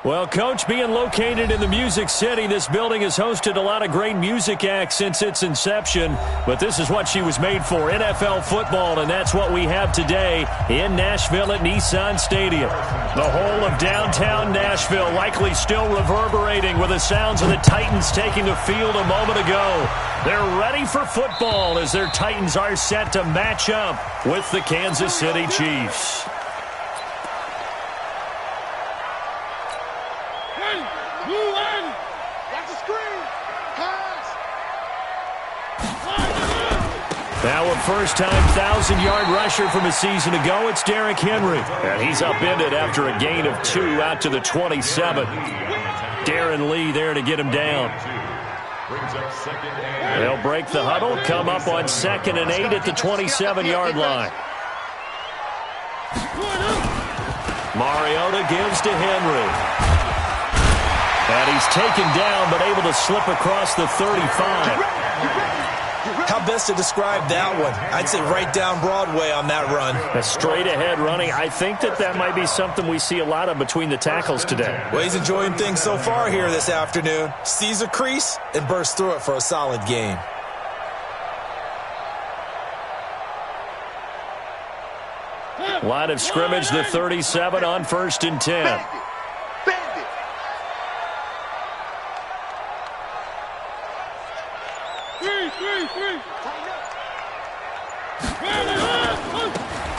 Well, Coach, being located in the Music City, this building has hosted a lot of great music acts since its inception. But this is what she was made for, NFL football, and that's what we have today in Nashville at Nissan Stadium. The whole of downtown Nashville likely still reverberating with the sounds of the Titans taking the field a moment ago. They're ready for football as their Titans are set to match up with the Kansas City Chiefs. Now a first-time 1,000-yard rusher from a season ago, it's Derrick Henry. And he's upended after a gain of 2 out to the 27. Darren Lee there to get him down. They'll break the huddle, come up on 2nd and 8 at the 27-yard line. Mariota gives to Henry. And he's taken down but able to slip across the 35. How best to describe that one? I'd say right down Broadway on that run. A straight-ahead running. I think that might be something we see a lot of between the tackles today. Well, he's enjoying things so far here this afternoon. Sees a crease and bursts through it for a solid gain. Line of scrimmage, the 37 on 1st and 10.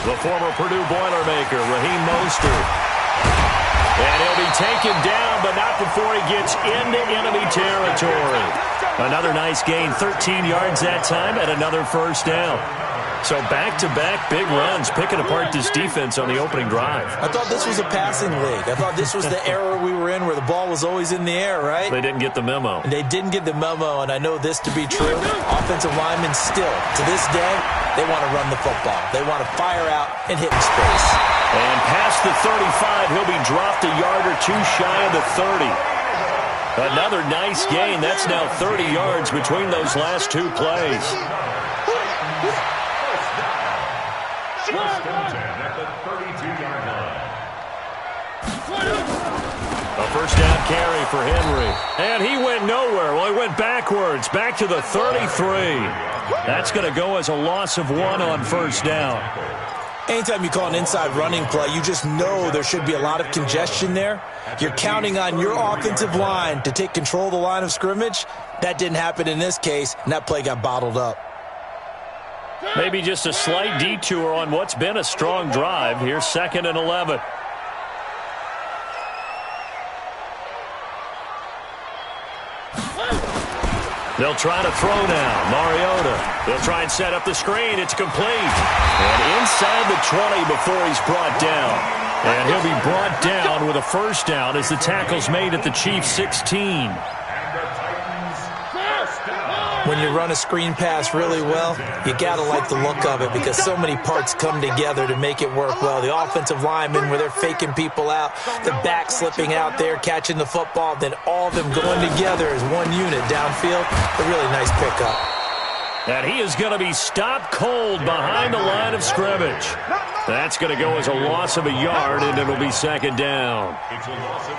The former Purdue Boilermaker, Raheem Mostert. And he'll be taken down, but not before he gets into enemy territory. Another nice gain, 13 yards that time, and another first down. So back-to-back big runs, picking apart this defense on the opening drive. I thought this was a passing league. I thought this was the era we were in where the ball was always in the air, right? They didn't get the memo. They didn't get the memo, and I know this to be true. Offensive linemen still, to this day, they want to run the football. They want to fire out and hit in space. And past the 35, he'll be dropped a yard or two shy of the 30. Another nice gain. That's now 30 yards between those last two plays. A first down carry for Henry. And he went nowhere. Well, he went backwards, back to the 33. That's going to go as a loss of 1 on first down. Anytime you call an inside running play, you just know there should be a lot of congestion there. You're counting on your offensive line to take control of the line of scrimmage. That didn't happen in this case, and that play got bottled up. Maybe just a slight detour on what's been a strong drive. Here's 2nd and 11. They'll try to throw now. Mariota. They'll try and set up the screen. It's complete. And inside the 20 before he's brought down. And he'll be brought down with a first down as the tackle's made at the Chiefs' 16. When you run a screen pass really well, you got to like the look of it because so many parts come together to make it work well. The offensive linemen, where they're faking people out, the back slipping out there, catching the football, then all of them going together as one unit downfield. A really nice pickup. And he is going to be stopped cold behind the line of scrimmage. That's going to go as a loss of a yard, and it'll be 2nd down.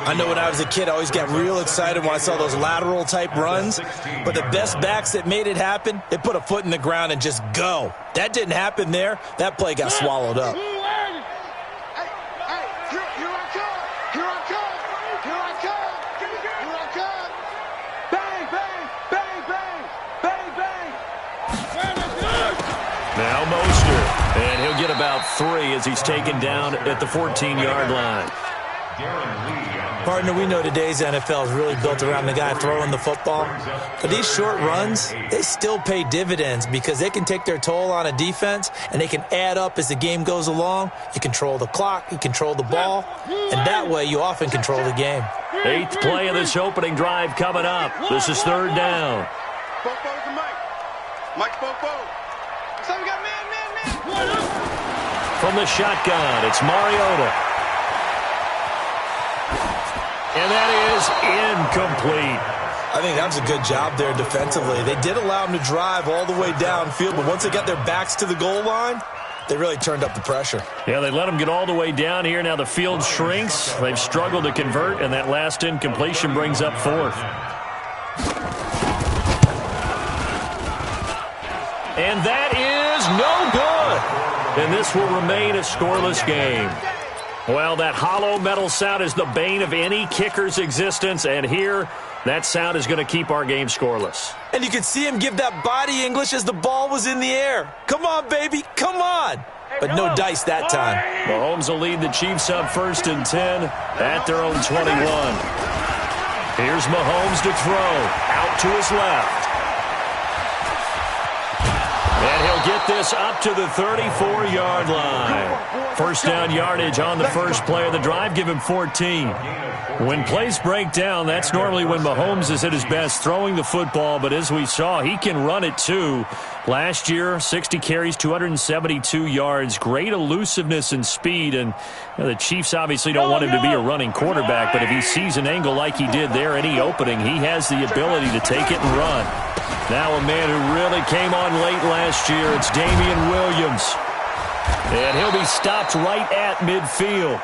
I know when I was a kid, I always got real excited when I saw those lateral-type runs. But the best backs that made it happen, they put a foot in the ground and just go. That didn't happen there. That play got swallowed up. Now Mostert, and he'll get about 3 as he's taken down at the 14-yard line. Partner, we know today's NFL is really built around the guy throwing the football. But these short runs, they still pay dividends because they can take their toll on a defense, and they can add up as the game goes along. You control the clock, you control the ball, and that way you often control the game. 8th play of this opening drive coming up. This is 3rd down. Mike Popo. So we got man. From the shotgun, it's Mariota. And that is incomplete. I think that was a good job there defensively. They did allow them to drive all the way downfield, but once they got their backs to the goal line, They really turned up the pressure. Yeah, they let them get all the way down here. Now the field shrinks. They've struggled to convert, and that last incompletion brings up fourth. And that is no good. And this will remain a scoreless game. Well, that hollow metal sound is the bane of any kicker's existence, and here, that sound is going to keep our game scoreless. And you could see him give that body English as the ball was in the air. Come on, baby, come on. But no dice that time. Mahomes will lead the Chiefs up 1st and 10 at their own 21. Here's Mahomes to throw. Out to his left. And he'll get this up to the 34-yard line. First down yardage on the first play of the drive. Give him 14. When plays break down, that's normally when Mahomes is at his best throwing the football. But as we saw, he can run it too. Last year, 60 carries, 272 yards. Great elusiveness and speed. And the Chiefs obviously don't want him to be a running quarterback. But if he sees an angle like he did there, any opening, he has the ability to take it and run. Now a man who really came on late last year, it's Damian Williams. And he'll be stopped right at midfield.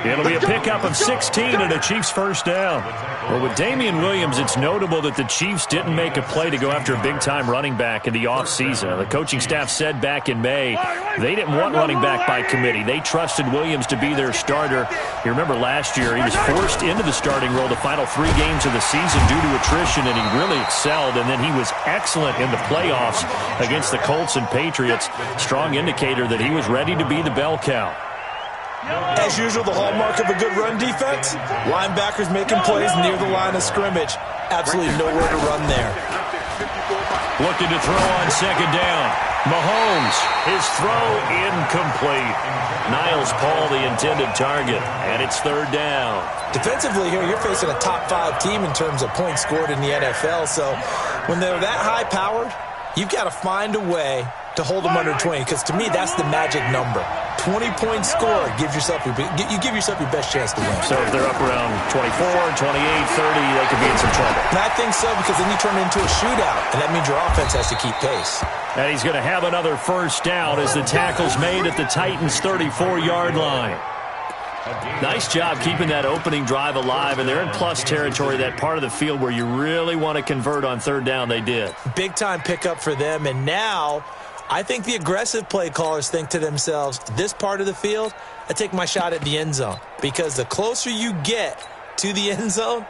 It'll be a pickup of 16 and a Chiefs first down. Well, with Damian Williams, it's notable that the Chiefs didn't make a play to go after a big-time running back in the offseason. The coaching staff said back in May they didn't want running back by committee. They trusted Williams to be their starter. You remember last year he was forced into the starting role the final 3 games of the season due to attrition, and he really excelled. And then he was excellent in the playoffs against the Colts and Patriots. Strong indicator that he was ready to be the bell cow. As usual, the hallmark of a good run defense, linebackers making plays near the line of scrimmage. Absolutely nowhere to run there. Looking to throw on second down. Mahomes, his throw incomplete. Niles Paul, the intended target, and it's third down. Defensively here, you're facing a top 5 team in terms of points scored in the NFL, so when they're that high-powered, you've got to find a way to hold them under 20, because to me, that's the magic number. 20 points scored, you give yourself your best chance to win. So if they're up around 24, 28, 30, they could be in some trouble. And I think so, because then you turn it into a shootout, and that means your offense has to keep pace. And he's going to have another first down as the tackle's made at the Titans' 34-yard line. Nice job keeping that opening drive alive, and they're in plus territory, that part of the field where you really want to convert on third down. They did. Big-time pickup for them, and now I think the aggressive play callers think to themselves, this part of the field, I take my shot at the end zone. Because the closer you get to the end zone,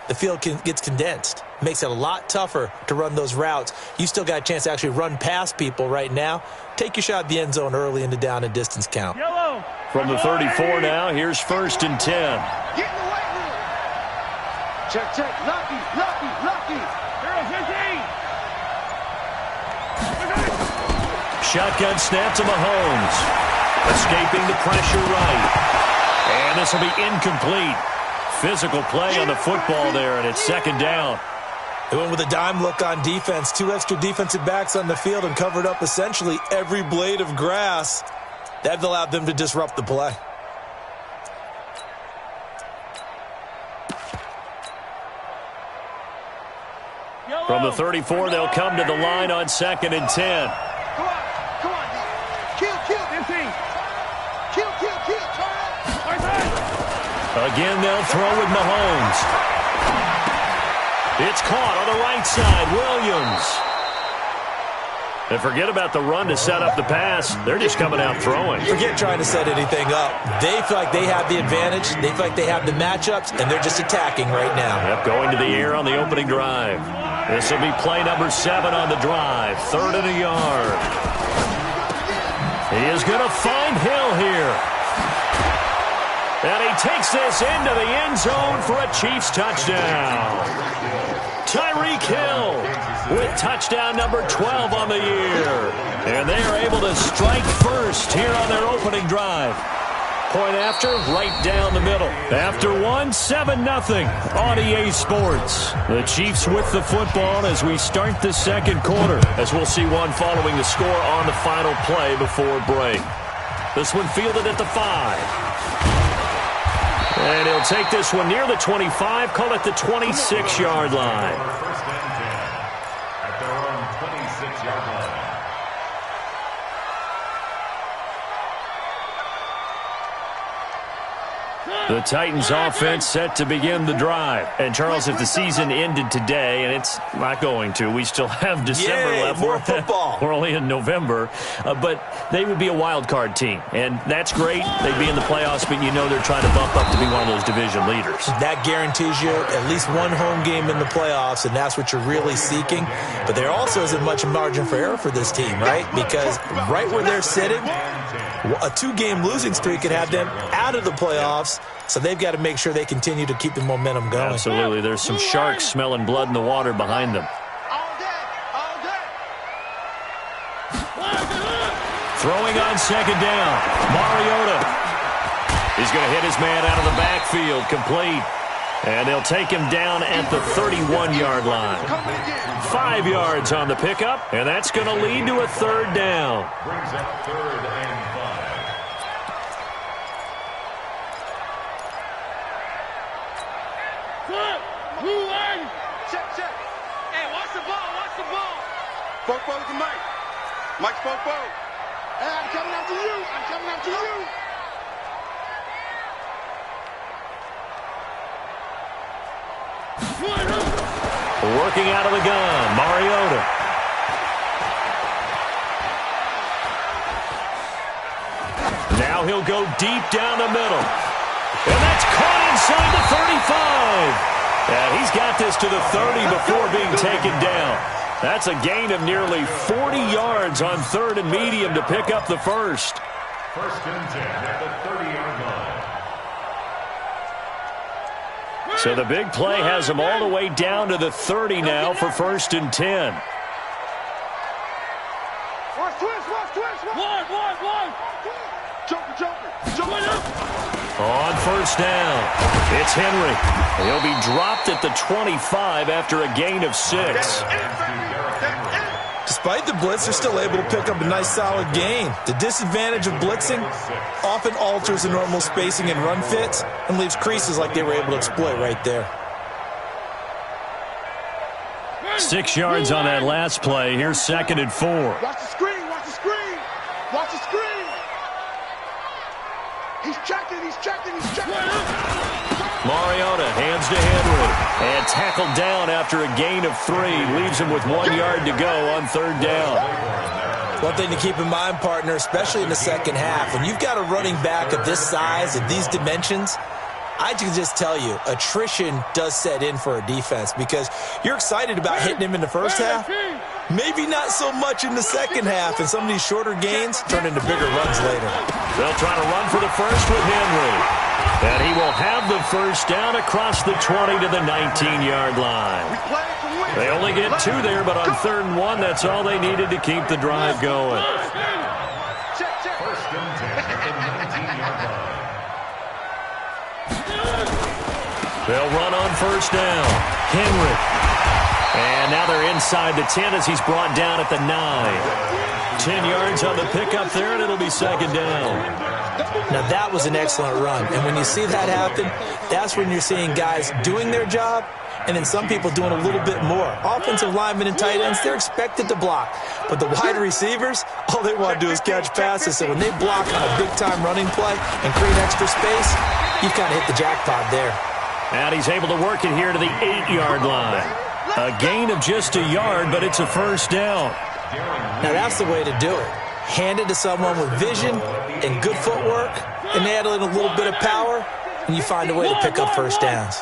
the field gets condensed. Makes it a lot tougher to run those routes. You still got a chance to actually run past people right now. Take your shot at the end zone early in the down and distance count. From the 34 now, here's 1st and 10. Get in the weight room. Check. Lucky. Shotgun snap to Mahomes. Escaping the pressure right. And this will be incomplete. Physical play on the football there, and it's second down. They went with a dime look on defense. 2 extra defensive backs on the field and covered up essentially every blade of grass. That allowed them to disrupt the play. From the 34, they'll come to the line on 2nd and 10. Come on. Kill. Again, they'll throw with Mahomes. It's caught on the right side. Williams. And forget about the run to set up the pass. They're just coming out throwing. Forget trying to set anything up. They feel like they have the advantage. They feel like they have the matchups, and they're just attacking right now. Yep, going to the air on the opening drive. This will be play number 7 on the drive. 3rd and a yard. He is going to find Hill here. And he takes this into the end zone for a Chiefs touchdown. Tyreek Hill with touchdown number 12 on the year. And they are able to strike first here on their opening drive. Point after, right down the middle. After one, 7-0 on EA Sports. The Chiefs with the football as we start the second quarter, as we'll see one following the score on the final play before break. This one fielded at the 5. And he'll take this one near the 25, call it the 26-yard line. First down 10 at their own 26-yard line. The Titans offense set to begin the drive. And, Charles, if the season ended today, and it's not going to, we still have December left. More football. We're only in November. But they would be a wild card team. And that's great. They'd be in the playoffs, but you know they're trying to bump up to be one of those division leaders. That guarantees you at least one home game in the playoffs, and that's what you're really seeking. But there also isn't much margin for error for this team, right? Because right where they're sitting, a 2-game losing streak could have them out of the playoffs. So they've got to make sure they continue to keep the momentum going. Absolutely. There's some sharks smelling blood in the water behind them. Throwing on second down. Mariota. He's going to hit his man out of the backfield. Complete. And they'll take him down at the 31-yard line. 5 yards on the pickup, and that's going to lead to a third down. Brings up 3rd and 5. Check. Hey, watch the ball. Popo to Mike. Mike's Popo. Hey, I'm coming after you. Working out of the gun, Mariota. Now he'll go deep down the middle. And that's caught inside the 35. And he's got this to the 30 before being taken down. That's a gain of nearly 40 yards on 3rd and medium to pick up the first. 1st and 10 at the 30-yard line. So the big play has them all the way down to the 30 now for 1st and 10. Watch twist. One. Joker. On first down, it's Henry. He'll be dropped at the 25 after a gain of 6. Despite the blitz, they're still able to pick up a nice solid gain. The disadvantage of blitzing often alters the normal spacing and run fits and leaves creases like they were able to exploit right there. 6 yards on that last play. Here's 2nd and 4. Watch the screen. He's checking. Mariota hands to Henry. And tackled down after a gain of 3. Leaves him with 1 yard to go on 3rd down. One thing to keep in mind, partner, especially in the second half, when you've got a running back of this size, of these dimensions, I can just tell you, attrition does set in for a defense because you're excited about hitting him in the first half. Maybe not so much in the second half, and some of these shorter gains turn into bigger runs later. They'll try to run for the first with Henry. And he will have the first down across the 20 to the 19-yard line. They only get 2 there, but on 3rd and 1, that's all they needed to keep the drive going. 1st and 10 at the 19-yard line. They'll run on first down. Henry. And now they're inside the 10 as he's brought down at the 9. 10 yards on the pickup there, and it'll be 2nd down. Now, that was an excellent run. And when you see that happen, that's when you're seeing guys doing their job and then some people doing a little bit more. Offensive linemen and tight ends, they're expected to block. But the wide receivers, all they want to do is catch passes. So when they block on a big-time running play and create extra space, you've kind of hit the jackpot there. And he's able to work it here to the 8-yard line. A gain of just a yard, but it's a first down. Now, that's the way to do it. Hand it to someone with vision and good footwork, and add in a little bit of power, and you find a way to pick up first downs.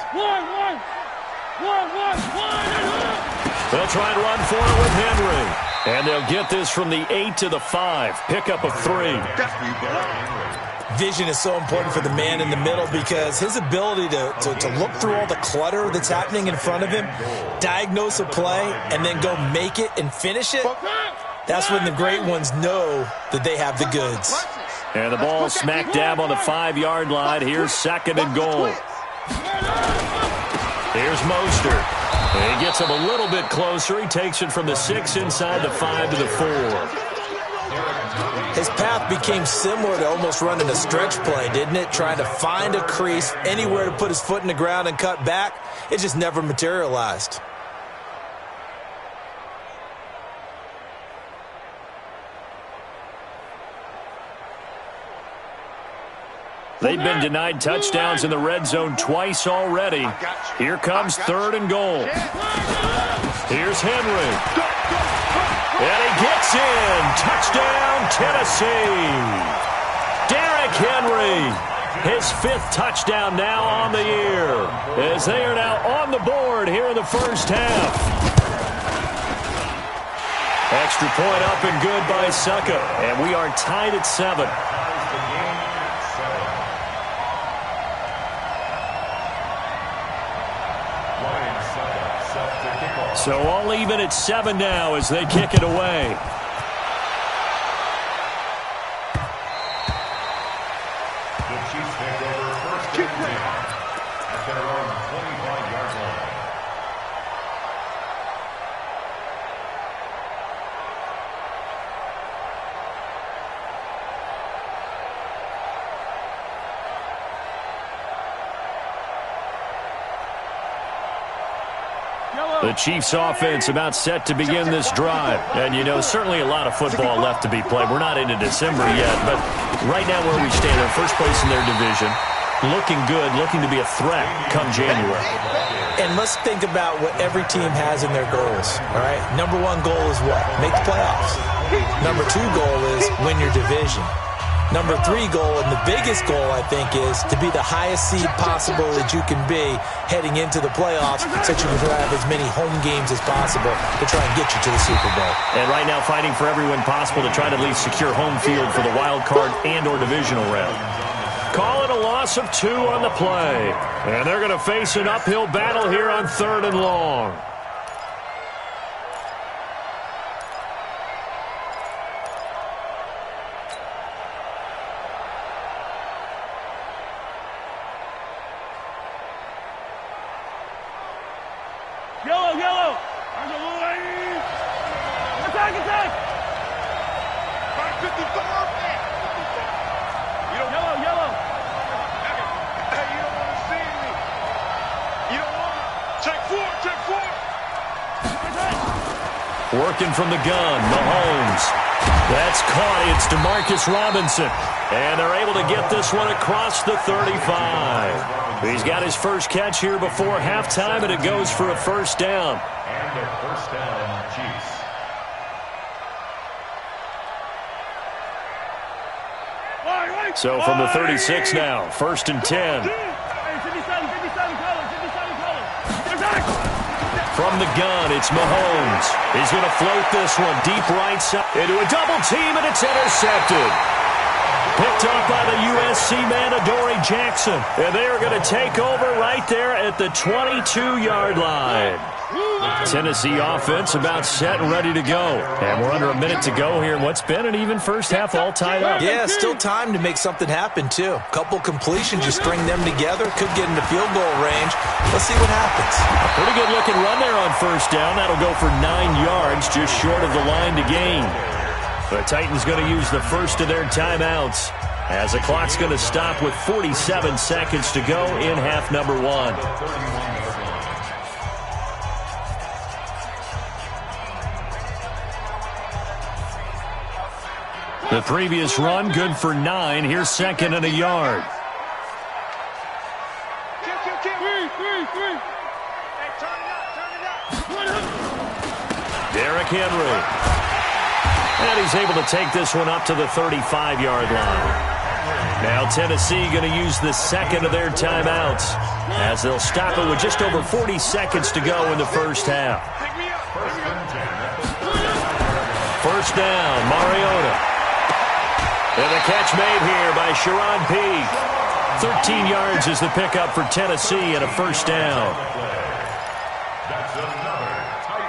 They'll try and run for it with Henry. And they'll get this from the 8 to the 5. Pickup of 3. Vision is so important for the man in the middle because his ability to look through all the clutter that's happening in front of him, diagnose a play, and then go make it and finish it, that's when the great ones know that they have the goods. And the ball smack dab on the 5-yard line. Here's 2nd and goal. Here's Mostert. He gets him a little bit closer. He takes it from the 6 inside the 5 to the 4. His path became similar to almost running a stretch play, didn't it? Trying to find a crease, anywhere to put his foot in the ground and cut back. It just never materialized. They've been denied touchdowns in the red zone twice already. Here comes 3rd and goal. Here's Henry. And he gets in. Touchdown, Tennessee. Derrick Henry. His 5th touchdown now on the year, as they are now on the board here in the first half. Extra point up and good by Suckup, and we are tied at 7. So all even at 7 now as they kick it away. The Chiefs offense about set to begin this drive. And, you know, certainly a lot of football left to be played. We're not into December yet, but right now where we stand, they're first place in their division. Looking good, looking to be a threat come January. And let's think about what every team has in their goals, all right? Number 1 goal is what? Make the playoffs. Number 2 goal is win your division. Number 3 goal, and the biggest goal, I think, is to be the highest seed possible that you can be heading into the playoffs so that you can have as many home games as possible to try and get you to the Super Bowl. And right now fighting for every win possible to try to at least secure home field for the wild card and or divisional round. Call it a loss of 2 on the play. And they're going to face an uphill battle here on 3rd and long. Yellow. Attack. 54. Yellow. Hey, you don't want to see me. You don't want to. Check 4. Working from the gun, Mahomes. That's caught. It's Demarcus Robinson. And they're able to get this one across the 35. He's got his first catch here before halftime, and it goes for a first down. And a first down, Chiefs. So from the 36 now, 1st and 10. From the gun, it's Mahomes. He's going to float this one deep right side into a double team, and it's intercepted. Picked up by the USC man, Adoree Jackson. And they are going to take over right there at the 22-yard line. Tennessee offense about set and ready to go. And we're under a minute to go here in what's been an even first half all tied up. Yeah, still time to make something happen, too. Couple completions, you string them together, could get into field goal range. Let's see what happens. A pretty good-looking run there on first down. That'll go for 9 yards, just short of the line to gain. The Titans going to use the first of their timeouts as the clock's going to stop with 47 seconds to go in half number 1. The previous run, good for 9. Here's 2nd and a yard. Derrick Henry. And he's able to take this one up to the 35-yard line. Now Tennessee going to use the 2nd of their timeouts as they'll stop it with just over 40 seconds to go in the first half. First down, Mariota. And the catch made here by Sharon Peake. 13 yards is the pickup for Tennessee and a first down.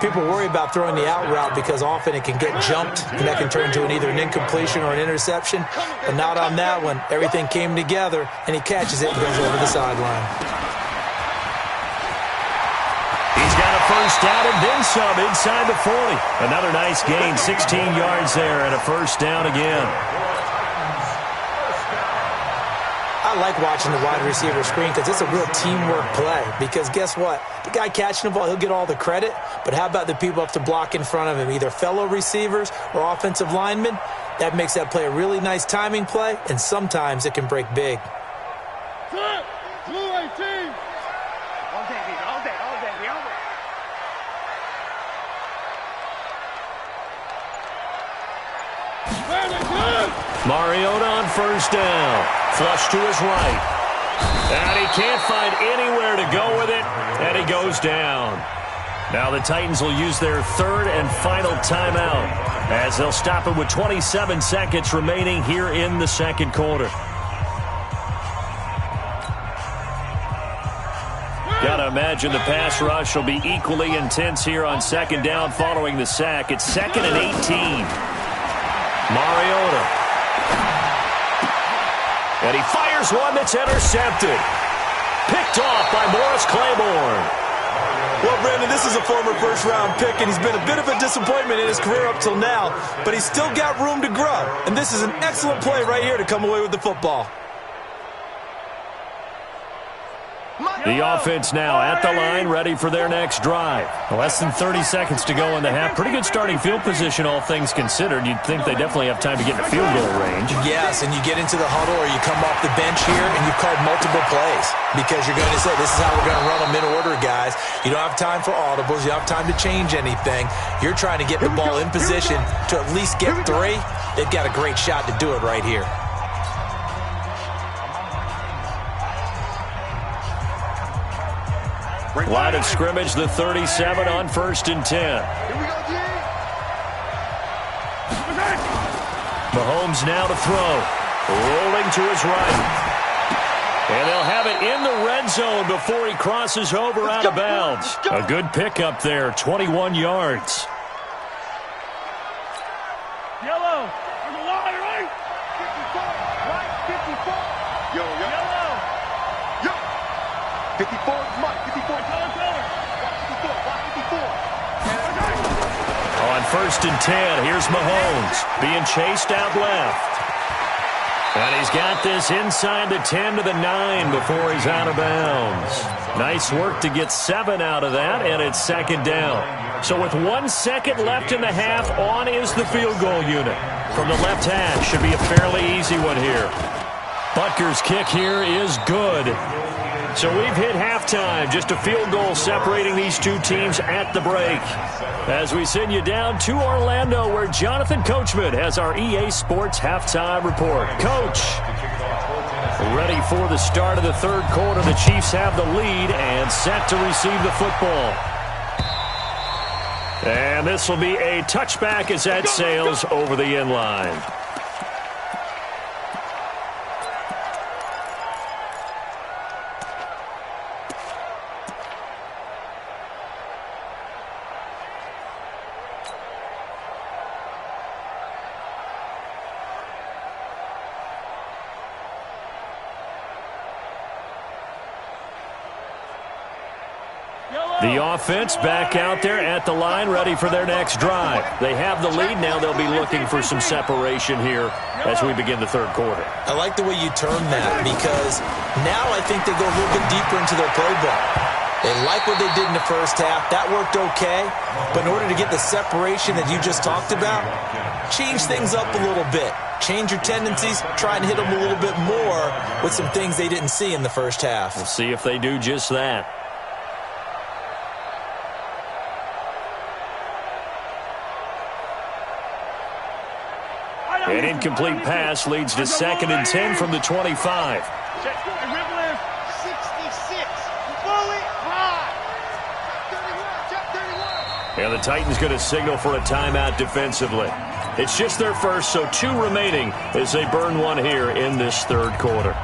People worry about throwing the out route because often it can get jumped, and that can turn into either an incompletion or an interception. But not on that one. Everything came together, and he catches it and goes over the sideline. He's got a first down and then some inside the 40. Another nice gain, 16 yards there, and a first down again. I like watching the wide receiver screen because it's a real teamwork play. Because guess what? The guy catching the ball, he'll get all the credit. But how about the people up to block in front of him, either fellow receivers or offensive linemen? That makes that play a really nice timing play, and sometimes it can break big. Mariota on first down. Flush to his right. And he can't find anywhere to go with it, and he goes down. Now the Titans will use their third and final timeout as they'll stop it with 27 seconds remaining here in the second quarter. Gotta imagine the pass rush will be equally intense here on second down following the sack. It's 2nd and 18. Mariota. And he fires one that's intercepted. Picked off by Morris Claiborne. Well, Brandon, this is a former first-round pick, and he's been a bit of a disappointment in his career up till now, but he's still got room to grow. And this is an excellent play right here to come away with the football. The offense now at the line, ready for their next drive. Less than 30 seconds to go in the half. Pretty good starting field position, all things considered. You'd think they definitely have time to get in the field goal range. Yes, and you get into the huddle or you come off the bench here and you've called multiple plays because you're going to say, this is how we're going to run them in order, guys. You don't have time for audibles. You don't have time to change anything. You're trying to get the ball in position to at least get 3. They've got a great shot to do it right here. Line of scrimmage, the 37 on 1st and 10. Here we go, G. Mahomes now to throw. Rolling to his right. And they'll have it in the red zone before he crosses over out of bounds. A good pickup there, 21 yards. Yellow. On the line, right? 54. Right, 54. Yo. Yo. 54 is Mike. 54. Watch 54. Watch 54. On 1st and 10, here's Mahomes being chased out left. And he's got this inside the 10 to the 9 before he's out of bounds. Nice work to get 7 out of that, and it's 2nd down. So with 1 second left in the half, on is the field goal unit. From the left hash, should be a fairly easy one here. Butker's kick here is good. So we've hit halftime, just a field goal separating these two teams at the break. As we send you down to Orlando, where Jonathan Coachman has our EA Sports halftime report. Coach, ready for the start of the third quarter. The Chiefs have the lead and set to receive the football. And this will be a touchback as that sails over the end line. The offense back out there at the line, ready for their next drive. They have the lead. Now they'll be looking for some separation here as we begin the third quarter. I like the way you term that because now I think they go a little bit deeper into their playbook. They like what they did in the first half. That worked okay. But in order to get the separation that you just talked about, change things up a little bit. Change your tendencies. Try and hit them a little bit more with some things they didn't see in the first half. We'll see if they do just that. An incomplete pass leads to 2nd and 10 from the 25. And the Titans going to signal for a timeout defensively. It's just their first, so 2 remaining as they burn one here in this third quarter.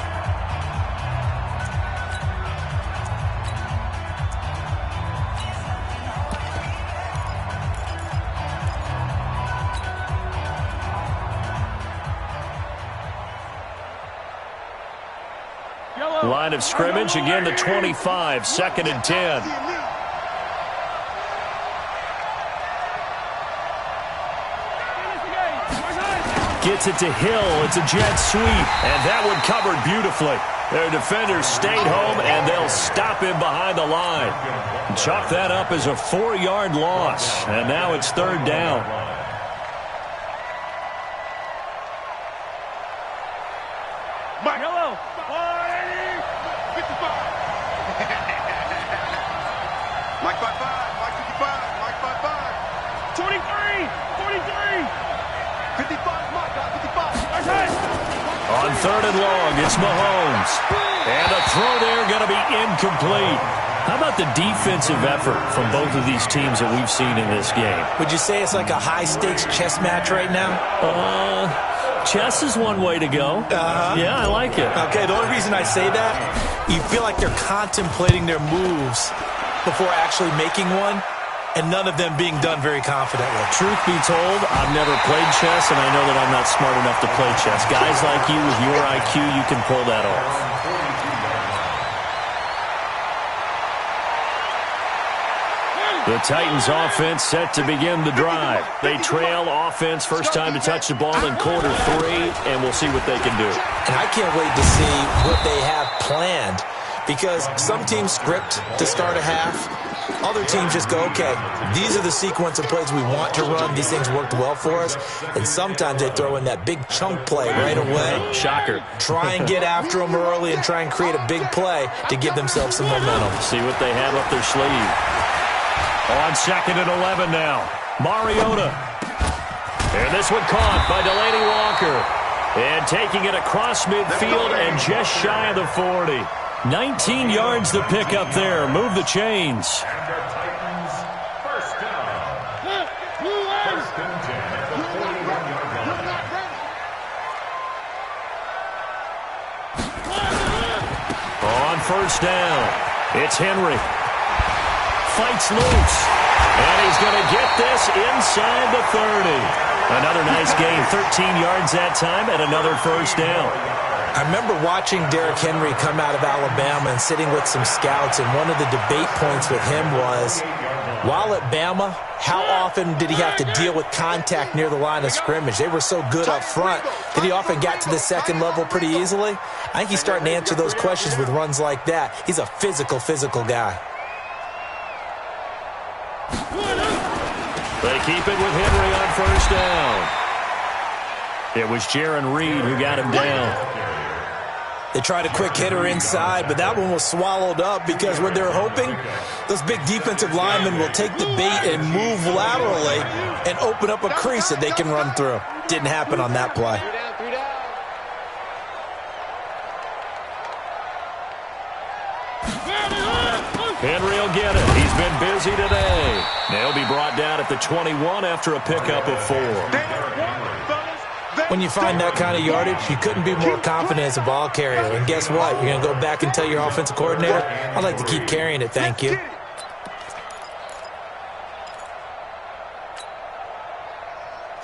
Line of scrimmage, again the 25, 2nd and 10. Gets it to Hill. It's a jet sweep, and that one covered beautifully. Their defenders stayed home, and they'll stop him behind the line. Chalk that up as a 4-yard loss, and now it's 3rd down. Mike. Yellow. 55. Mike 55. Mike 55. Mike 55. 23. 43. 55. Mike. On 3rd and long, it's Mahomes. And a throw there going to be incomplete. How about the defensive effort from both of these teams that we've seen in this game? Would you say it's like a high-stakes chess match right now? Chess is one way to go. Yeah, I like it. Okay, the only reason I say that, you feel like they're contemplating their moves before actually making one, and none of them being done very confidently. Truth be told, I've never played chess, and I know that I'm not smart enough to play chess. Guys like you with your IQ, you can pull that off. The Titans offense set to begin the drive. They trail offense, first time to touch the ball in quarter 3, and we'll see what they can do. And I can't wait to see what they have planned, because some teams script to start a half. Other teams just go, okay, these are the sequence of plays we want to run. These things worked well for us. And sometimes they throw in that big chunk play right away. Shocker. Try and get after them early and try and create a big play to give themselves some momentum. See what they have up their sleeve. On 2nd and 11 now. Mariota. And this one caught by Delaney Walker. And taking it across midfield and just shy of the 40. 19 yards to pick up there. Move the chains. And the Titans, first down. First and 10 at the 41-yard line. On first down, it's Henry. Fights loose. And he's going to get this inside the 30. Another nice gain, 13 yards that time, and another first down. I remember watching Derrick Henry come out of Alabama and sitting with some scouts, and one of the debate points with him was, while at Bama, how often did he have to deal with contact near the line of scrimmage? They were so good up front that he often got to the second level pretty easily. I think he's starting to answer those questions with runs like that. He's a physical guy. They keep it with Henry on first down. It was Jaron Reed who got him down. They tried a quick hitter inside, but that one was swallowed up because what they're hoping, those big defensive linemen will take the bait and move laterally and open up a crease that they can run through. Didn't happen on that play. Henry will get it. He's been busy today. They'll be brought down at the 21 after a pickup of 4. When you find that kind of yardage, you couldn't be more confident as a ball carrier. And guess what? You're going to go back and tell your offensive coordinator, I'd like to keep carrying it, thank you.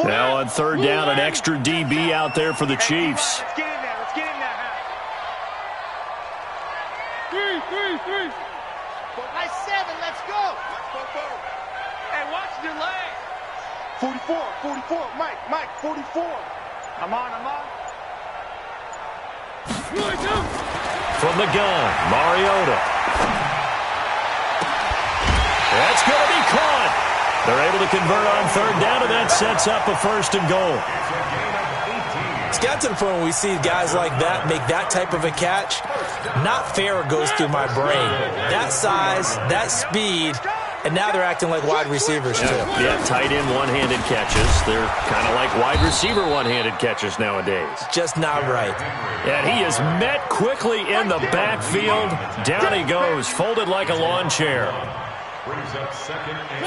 Now on 3rd down, an extra DB out there for the Chiefs. Let's get in there. Let's get in there. 3. By 7. Let's go. Let's go forward. Hey, watch your leg. 44. Mike, 44. I'm on. From the gun, Mariota. That's going to be caught. They're able to convert on 3rd down, and that sets up a 1st and goal. It's got to the point when we see guys like that make that type of a catch, not fair goes through my brain. That size, that speed, and now they're acting like wide receivers too. Yeah, tight end one-handed catches. They're kind of like wide receiver one-handed catches nowadays. Just not right. And he is met quickly in the backfield. Down he goes, folded like a lawn chair.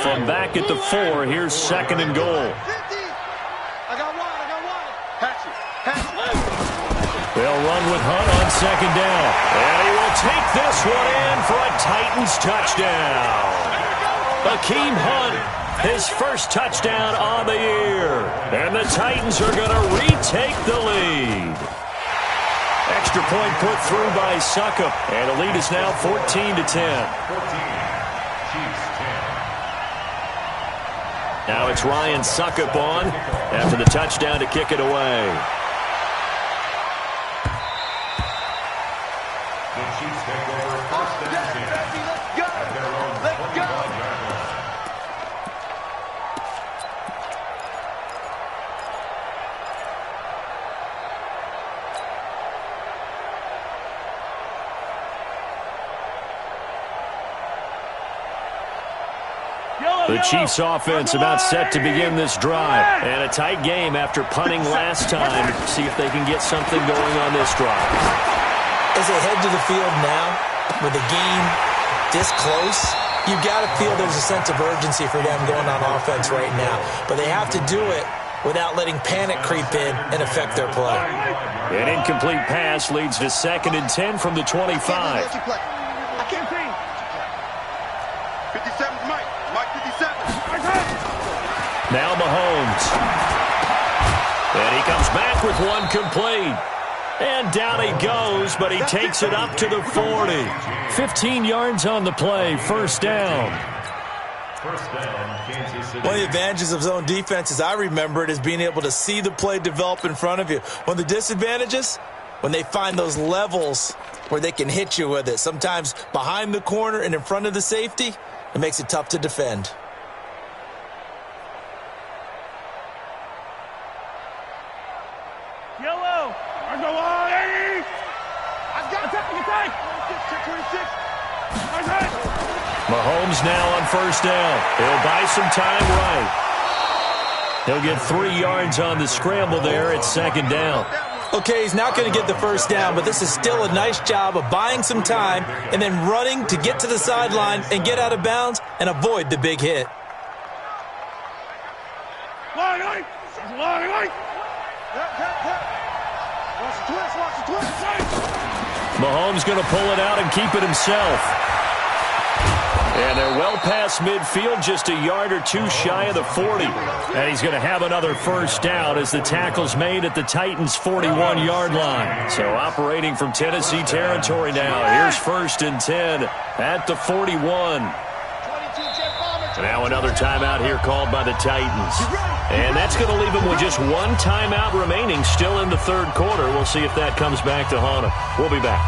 From back at the 4, here's 2nd and goal. I got one. Patch it. They'll run with Hunt on 2nd down. And he will take this one in for a Titans touchdown. Akeem Hunt, his first touchdown on the year. And the Titans are going to retake the lead. Extra point put through by Succop. And the lead is now 14-10. 14. Chiefs 10. Now it's Ryan Succop on after the touchdown to kick it away. The Chiefs take over 1st and 10. At their own 21-yard line. The The Chiefs offense about set to begin this drive. And a tight game after punting last time. See if they can get something going on this drive. As they head to the field now, with the game this close, you've got to feel there's a sense of urgency for them going on offense right now. But they have to do it without letting panic creep in and affect their play. An incomplete pass leads to 2nd and 10 from the 25. I can't see. 57's Mike. Mike 57. Now Mahomes. And he comes back with one complete. And down he goes, but he takes it up to the 40. 15 yards on the play, first down. One of the advantages of zone defense, as I remember it, is being able to see the play develop in front of you. One of the disadvantages, when they find those levels where they can hit you with it, sometimes behind the corner and in front of the safety, it makes it tough to defend. Yellow. There's no line. I've got attack. 26. Mahomes now on first down. He'll buy some time right. He'll get 3 yards on the scramble there at 2nd down. Okay, he's not going to get the first down, but this is still a nice job of buying some time and then running to get to the sideline and get out of bounds and avoid the big hit. Line. Watch the twist. Mahomes going to pull it out and keep it himself. And they're well past midfield, just a yard or two shy of the 40. And he's going to have another first down as the tackle's made at the Titans' 41-yard line. So operating from Tennessee territory now. Here's 1st and 10 at the 41. Now another timeout here called by the Titans. And that's going to leave them with just one timeout remaining still in the 3rd quarter. We'll see if that comes back to haunt them. We'll be back.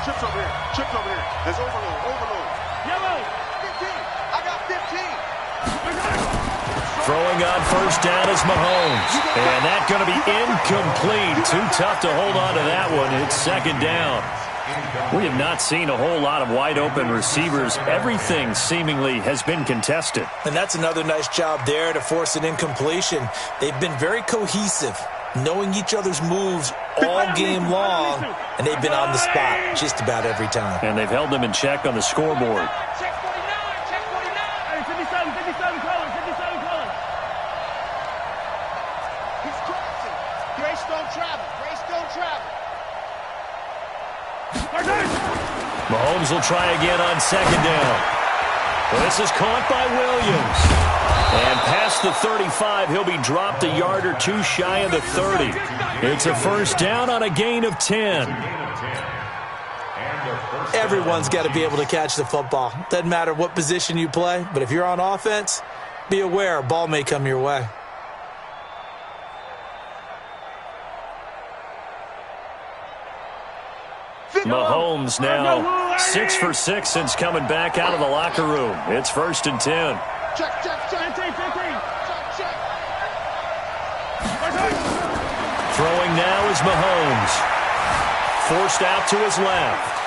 Chips over here. There's overload. Yellow. 15. I got 15. Throwing on first down is Mahomes. And that's going to be incomplete. Too tough to hold on to that one. It's 2nd down. We have not seen a whole lot of wide open receivers. Everything seemingly has been contested. And that's another nice job there to force an incompletion. They've been very cohesive, knowing each other's moves all game long, and they've been on the spot just about every time. And they've held them in check on the scoreboard. Check 49. 57 colors. He's crossing. Grace don't travel. Mahomes will try again on 2nd down. This is caught by Williams. And past the 35, he'll be dropped a yard or two shy of the 30. It's a first down on a gain of 10. Everyone's got to be able to catch the football. Doesn't matter what position you play, but if you're on offense, be aware a ball may come your way. Mahomes now 6 for 6 since coming back out of the locker room. It's 1st and 10. Check. Throwing now is Mahomes. Forced out to his left.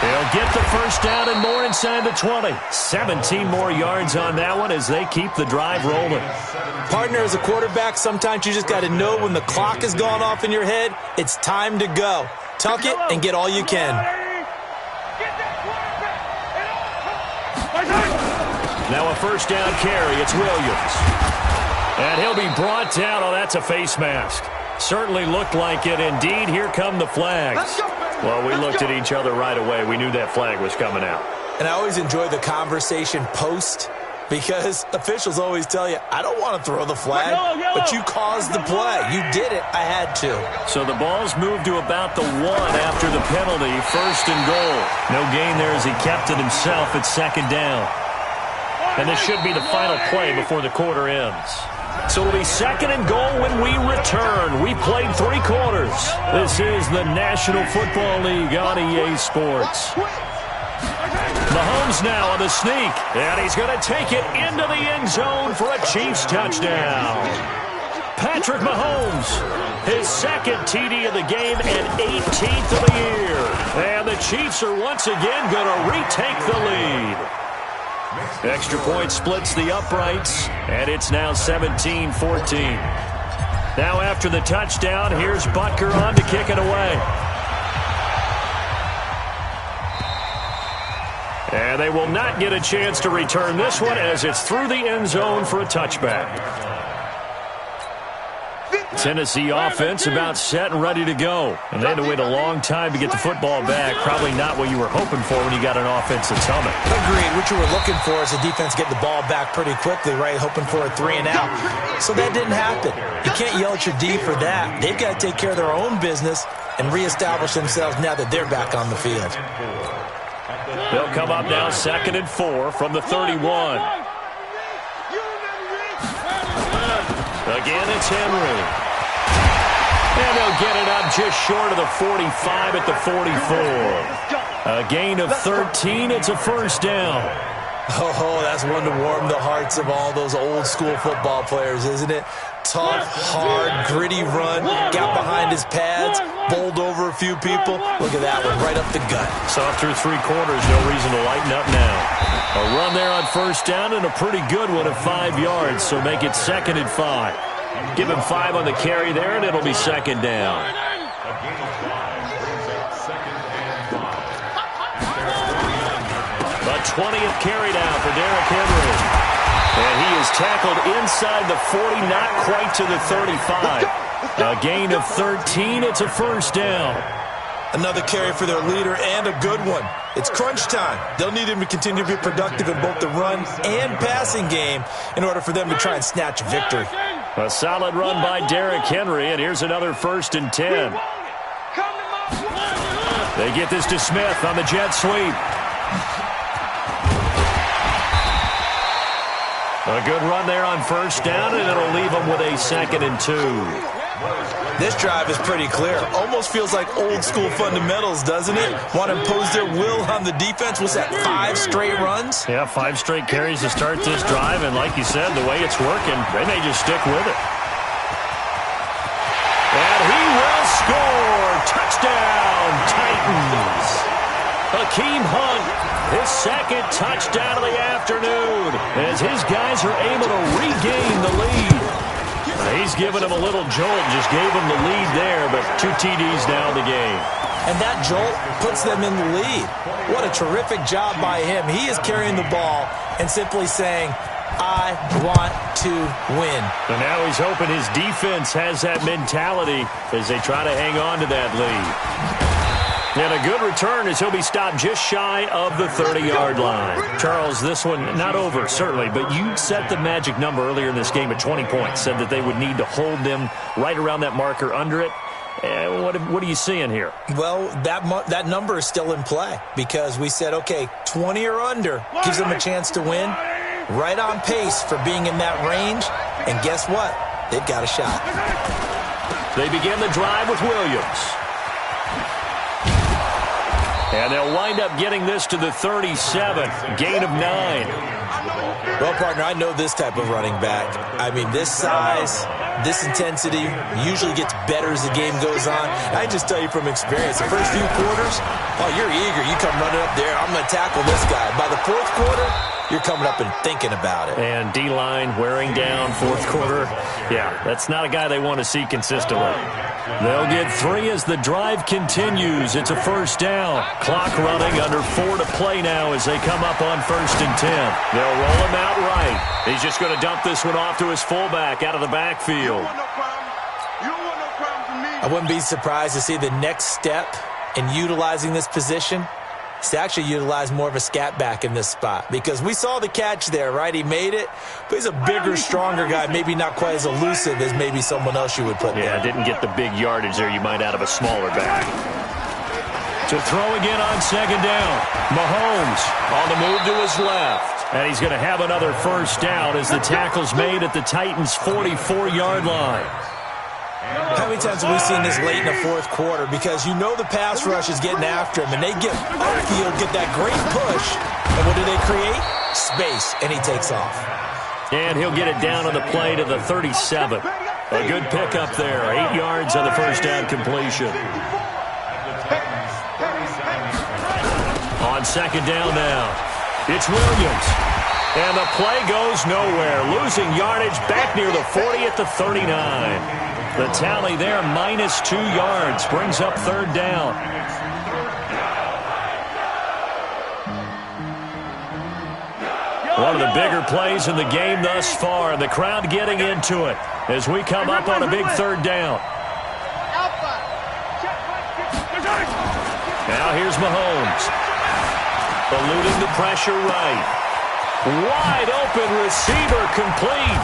He'll get the first down and more inside the 20. 17 more yards on that one as they keep the drive rolling. Partner, as a quarterback, sometimes you just got to know when the clock has gone off in your head, it's time to go. Tuck it and get all you can. Now a first down carry. It's Williams. And he'll be brought down. Oh, that's a face mask. Certainly looked like it. Indeed, here come the flags. Well, we looked at each other right away. We knew that flag was coming out. And I always enjoy the conversation post, because officials always tell you, I don't want to throw the flag, but you caused the play. You did it. I had to. So the ball's moved to about the 1 after the penalty. 1st and goal. No gain there as he kept it himself at 2nd down. And this should be the final play before the quarter ends. So it'll be 2nd and goal when we return. We played 3 quarters. This is the National Football League on EA Sports. Mahomes now on the sneak, and he's going to take it into the end zone for a Chiefs touchdown. Patrick Mahomes, his second TD of the game and 18th of the year. And the Chiefs are once again going to retake the lead. Extra point splits the uprights, and it's now 17-14. Now after the touchdown, here's Butker on to kick it away. And they will not get a chance to return this one as it's through the end zone for a touchback. Tennessee offense about set and ready to go. And they had to wait a long time to get the football back. Probably not what you were hoping for when you got an offense that's humming. Agreed. What you were looking for is the defense get the ball back pretty quickly, right? Hoping for a 3 and out. So that didn't happen. You can't yell at your D for that. They've got to take care of their own business and reestablish themselves now that they're back on the field. They'll come up now 2nd and 4 from the 31. Again, it's Henry. And they'll get it up just short of the 45 at the 44. A gain of 13. It's a first down. Oh, that's one to warm the hearts of all those old school football players, isn't it? Tough, hard, gritty run. Got behind his pads, bowled over a few people. Look at that one, right up the gut. Saw through 3 quarters, no reason to lighten up now. A run there on first down and a pretty good one at 5 yards, so make it 2nd and 5. Give him 5 on the carry there, and it'll be 2nd down. The 20th carry down for Derrick Henry. And he is tackled inside the 40, not quite to the 35. A gain of 13. It's a first down. Another carry for their leader and a good one. It's crunch time. They'll need him to continue to be productive in both the run and passing game in order for them to try and snatch a victory. A solid run by Derrick Henry, and here's another 1st and 10. They get this to Smith on the jet sweep. A good run there on first down, and it'll leave them with a 2nd and 2. This drive is pretty clear. Almost feels like old school fundamentals, doesn't it? Want to impose their will on the defense. Was that 5 straight runs? Yeah, 5 straight carries to start this drive, and like you said, the way it's working, they may just stick with it. And he will score! Touchdown, Titans! Hakeem Hunt, his 2nd touchdown of the afternoon, as his guys are able to regain the lead. He's given him a little jolt, just gave him the lead there, but 2 TDs now in the game. And that jolt puts them in the lead. What a terrific job by him. He is carrying the ball and simply saying, I want to win. And now he's hoping his defense has that mentality as they try to hang on to that lead. And a good return as he'll be stopped just shy of the 30-yard line. Charles, this one not over, certainly, but you set the magic number earlier in this game at 20 points, said that they would need to hold them right around that marker under it. What are you seeing here? Well, that number is still in play because we said, okay, 20 or under gives them a chance to win. Right on pace for being in that range. And guess what? They've got a shot. They begin the drive with Williams. And they'll wind up getting this to the 37. Gain of 9. Well, partner, I know this type of running back. I mean, this size, this intensity usually gets better as the game goes on. I just tell you from experience, the first few quarters, oh, you're eager. You come running up there, I'm going to tackle this guy. By the 4th quarter, you're coming up and thinking about it. And D-line wearing down 4th quarter. Yeah, that's not a guy they want to see consistently. They'll get 3 as the drive continues. It's a first down. Clock running, under 4 to play now as they come up on 1st and 10. They'll roll him out right. He's just going to dump this one off to his fullback out of the backfield. I wouldn't be surprised to see the next step in utilizing this position is to actually utilize more of a scat back in this spot, because we saw the catch there, right? He made it, but he's a bigger, stronger guy, maybe not quite as elusive as maybe someone else you would put there. Yeah, didn't get the big yardage there you might out of a smaller back. To throw again on 2nd down. Mahomes on the move to his left. And he's going to have another first down as the tackle's made at the Titans' 44-yard line. How many times have we seen this late in the 4th quarter? Because you know the pass rush is getting after him, and they get upfield, get that great push, and what do they create? Space, and he takes off. And he'll get it down on the play to the 37. A good pickup there. 8 yards on the first down completion. On second down now, it's Williams. And the play goes nowhere. Losing yardage back near the 40 at the 39. The tally there, -2 yards. Brings up third down. One of the bigger plays in the game thus far. And the crowd getting into it as we come up on a big third down. Now here's Mahomes. Eluding the pressure right. Wide open receiver complete.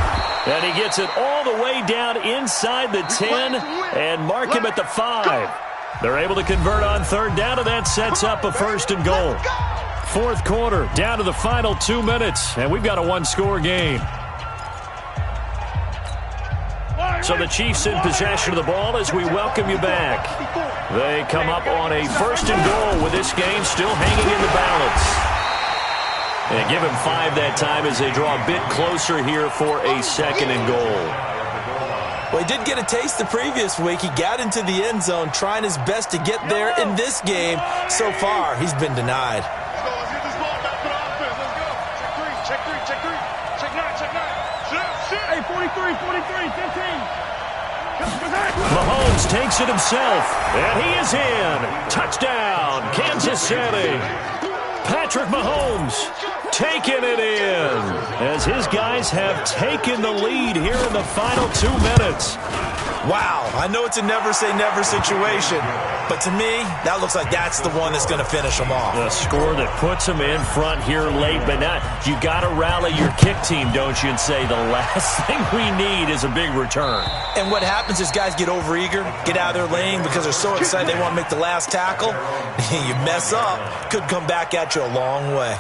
And he gets it all the way down inside the 10 and mark him at the 5. They're able to convert on third down, and that sets up a first and goal. Fourth quarter, down to the final 2 minutes, and we've got a one-score game. So the Chiefs in possession of the ball as we welcome you back. They come up on a first and goal with this game still hanging in the balance. And give him 5 that time as they draw a bit closer here for a second and goal. Well, he did get a taste the previous week. He got into the end zone trying his best to get there in this game. So far, he's been denied. Let's get this ball back for the offense. Let's go. Check three. Check 9. Hey, 43, 15. Mahomes takes it himself, and he is in. Touchdown, Kansas City. Patrick Mahomes taking it in as his guys have taken the lead here in the final 2 minutes. Wow, I know it's a never-say-never situation, but to me, that looks like that's the one that's going to finish them off. The score that puts them in front here late, but not. You got to rally your kick team, don't you, and say the last thing we need is a big return. And what happens is guys get overeager, get out of their lane because they're so excited they want to make the last tackle. You mess up, could come back at you a long way.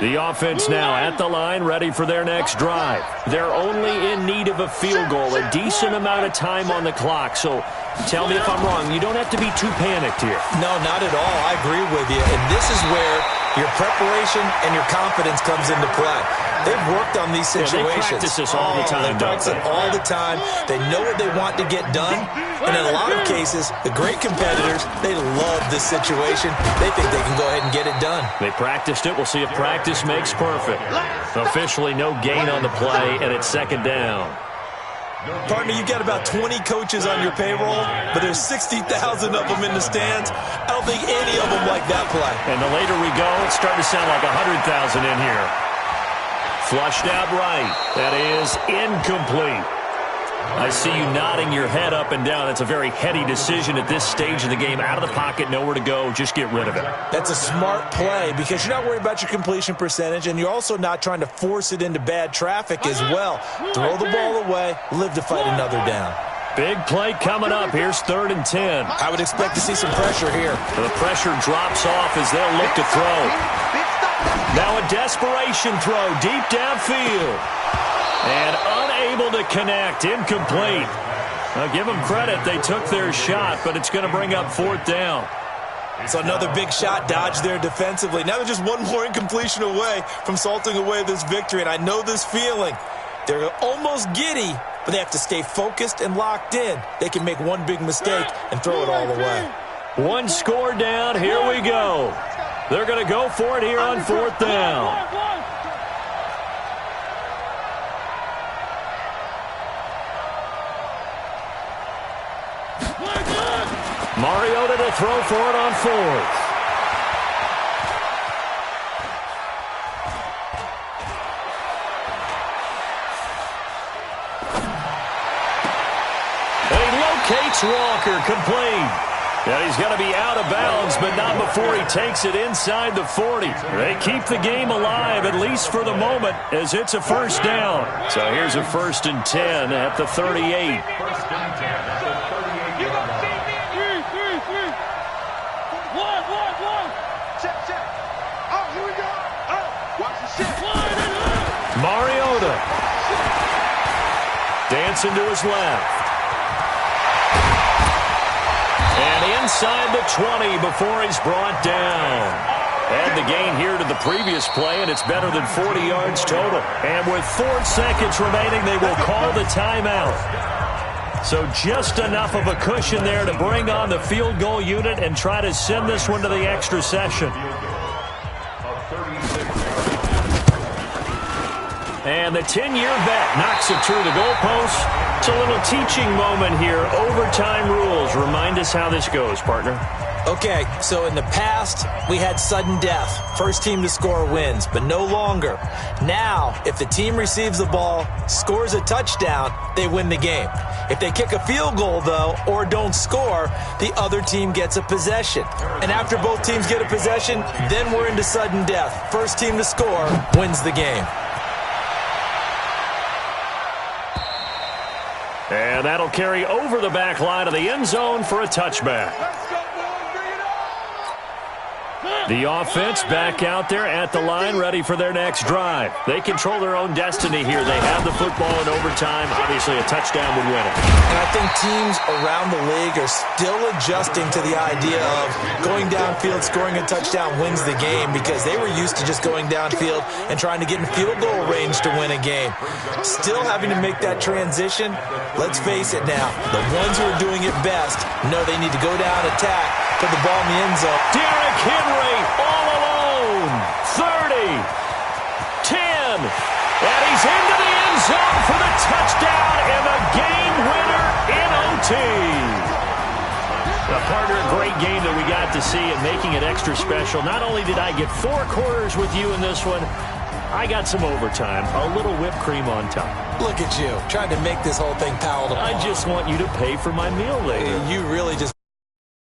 The offense now at the line, ready for their next drive. They're only in need of a field goal, a decent amount of time on the clock. So tell me if I'm wrong. You don't have to be too panicked here. No, not at all. I agree with you. And this is where your preparation and your confidence comes into play. They've worked on these situations. They practice this all the time. They practice it all the time. They know what they want to get done. And in a lot of cases, the great competitors, they love this situation. They think they can go ahead and get it done. They practiced it. We'll see if practice makes perfect. Officially no gain on the play, and it's second down. Partner, you've got about 20 coaches on your payroll, but there's 60,000 of them in the stands. I don't think any of them like that play. And the later we go, it's starting to sound like 100,000 in here. Flushed out right. That is incomplete. I see you nodding your head up and down. It's a very heady decision at this stage of the game. Out of the pocket, nowhere to go. Just get rid of it. That's a smart play because you're not worried about your completion percentage, and you're also not trying to force it into bad traffic as well. Throw the ball away, live to fight another down. Big play coming up. Here's 3rd and 10. I would expect to see some pressure here. The pressure drops off as they'll look to throw. Now a desperation throw deep downfield. And unable to connect. Incomplete. Now give them credit. They took their shot, but it's going to bring up 4th down. So another big shot dodged there defensively. Now they're just one more incompletion away from salting away this victory. And I know this feeling. They're almost giddy, but they have to stay focused and locked in. They can make one big mistake and throw it all away. One score down. Here we go. They're going to go for it here on 4th down. Mariota to throw for it on 4th. Walker complete. And he's going to be out of bounds, but not before he takes it inside the 40. They keep the game alive, at least for the moment, as it's a first down. So here's a 1st and 10 at the 38. 1st and 10 at the 38. Check. Oh, here we go. Oh, watch the shit. Mariota. Dancing to his left. And inside the 20 before he's brought down. Add the gain here to the previous play, and it's better than 40 yards total. And with 4 seconds remaining, they will call the timeout. So just enough of a cushion there to bring on the field goal unit and try to send this one to the extra session. And the 10-year vet knocks it through the goalpost. It's a little teaching moment here. Overtime rules. Remind us how this goes, partner. Okay, so in the past, we had sudden death. First team to score wins, but no longer. Now, if the team receives the ball, scores a touchdown, they win the game. If they kick a field goal, though, or don't score, the other team gets a possession. And after both teams get a possession, then we're into sudden death. First team to score wins the game. And that'll carry over the back line of the end zone for a touchback. The offense back out there at the line, ready for their next drive. They control their own destiny here. They have the football in overtime. Obviously, a touchdown would win it. And I think teams around the league are still adjusting to the idea of going downfield, scoring a touchdown wins the game, because they were used to just going downfield and trying to get in field goal range to win a game. Still having to make that transition. Let's face it now, the ones who are doing it best know they need to go down, attack, put the ball in the end zone. Derrick Henry all alone. 30, 10, and he's into the end zone for the touchdown and the game winner in OT. A partner, a great game that we got to see and making it extra special. Not only did I get 4 quarters with you in this one, I got some overtime, a little whipped cream on top. Look at you, trying to make this whole thing palatable. I just want you to pay for my meal later. You really just